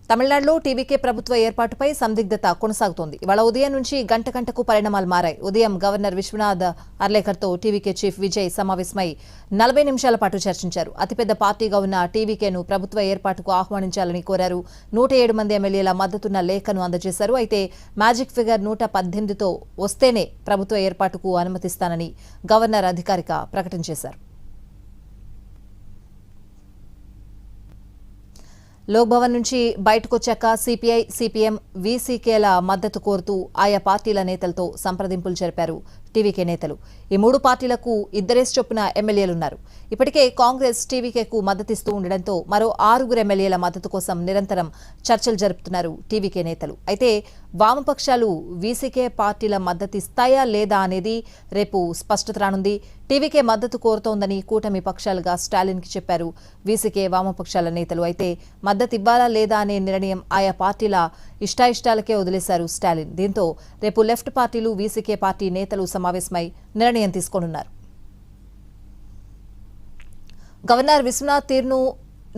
తమిళనాడులో టీవీకే ప్రభుత్వ ఏర్పాటుపై సందిగ్ధత కొనసాగుతోంది. ఇవాళ ఉదయం నుంచి గంట గంటకు పరిణామాలు మారాయి. ఉదయం గవర్నర్ విశ్వనాథ్ అర్లేకర్తో టీవీకే చీఫ్ విజయ్ సమావేశమై 40 నిమిషాల పాటు చర్చించారు. అతిపెద్ద పార్టీగా ఉన్న టీవీకేను ప్రభుత్వ ఏర్పాటుకు ఆహ్వానించాలని కోరారు. 107 మంది ఎమ్మెల్యేల మద్దతున్న లేఖను అందజేశారు. అయితే మ్యాజిక్ ఫిగర్ 118తో వస్తేనే ప్రభుత్వ ఏర్పాటుకు అనుమతిస్తానని గవర్నర్ అధికారిక ప్రకటన చేశారు. లోక్ భవన్ నుంచి బయటకొచ్చాక సిపిఐ, సిపిఎం, వీసీకేల మద్దతు కోరుతూ ఆయా పార్టీల నేతలతో సంప్రదింపులు జరిపారు టీవీకే నేతలు. ఈ 3 పార్టీలకు 2 చొప్పున ఎమ్మెల్యేలున్నారు. ఇప్పటికే కాంగ్రెస్ టీవీకేకు మద్దతిస్తూ ఉండడంతో మరో 6 ఎమ్మెల్యేల మద్దతు కోసం నిరంతరం చర్చలు జరుపుతున్నారు టీవీకే నేతలు. అయితే వామపక్షాలు వీసీకే పార్టీల మద్దతిస్తాయా లేదా అనేది రేపు స్పష్టత రానుంది. టీవీకే మద్దతు కోరుతోందని కూటమి పక్షాలుగా స్టాలిన్కి చెప్పారు వీసీకే వామపక్షాల నేతలు. అయితే మద్దతు ఇవ్వాలా లేదా అనే నిర్ణయం ఆయా పార్టీల ఇష్టాయిష్టాలకే వదిలేశారు స్టాలిన్. దీంతో రేపు లెఫ్ట్ పార్టీలు, వీసీకే పార్టీ నేతలు సమావేశమై నిర్ణయం తీసుకోనున్నారు. గవర్నర్ విశ్వనాథ్ తీరును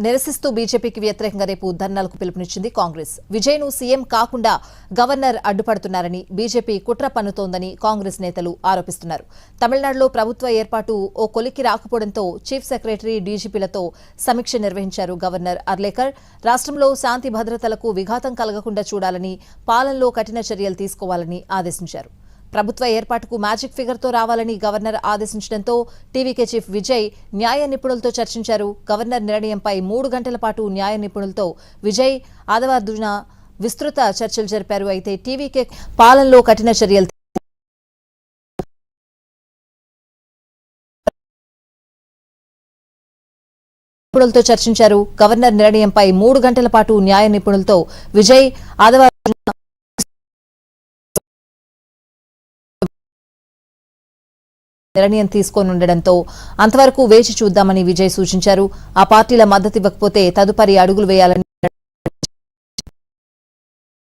నిరసిస్తూ బీజేపీకి వ్యతిరేకంగా రేపు ధర్నాలకు పిలుపునిచ్చింది కాంగ్రెస్. విజయ్ను సీఎం కాకుండా గవర్నర్ అడ్డుపడుతున్నారని బీజేపీ కుట్ర పన్నుతోందని కాంగ్రెస్ నేతలు ఆరోపిస్తున్నారు. తమిళనాడులో ప్రభుత్వ ఏర్పాటు ఓ కొలిక్కి రాకపోవడంతో చీఫ్ సెక్రటరీ, డీజీపీలతో సమీక్ష నిర్వహించారు గవర్నర్ అర్లేకర్. రాష్ట్రంలో శాంతి భద్రతలకు విఘాతం కలగకుండా చూడాలని, పాలనలో కఠిన చర్యలు తీసుకోవాలని ఆదేశించారు. ప్రభుత్వ ఏర్పాటుకు మ్యాజిక్ ఫిగర్తో రావాలని గవర్నర్ ఆదేశించడంతో టీవీకే చీఫ్ విజయ్ న్యాయ నిపుణులతో చర్చించారు. గవర్నర్ నిర్ణయంపై 3 గంటల పాటు న్యాయ నిపుణులతో విజయ్ ఆదివారం విస్తృత చర్చలు జరిపారు. అయితే టీవీకే పాలనలో కఠిన చర్యలు నిపుణులతో చర్చించారు. గవర్నర్ నిర్ణయంపై 3 గంటల పాటు న్యాయ నిపుణులతో విజయ్ ఆదివారం నిర్ణయం తీసుకోనుండడంతో అంతవరకు వేచి చూద్దామని విజయ్ సూచించారు. ఆ పార్టీల మద్దతు ఇవ్వకపోతే తదుపరి అడుగులు వేయాలని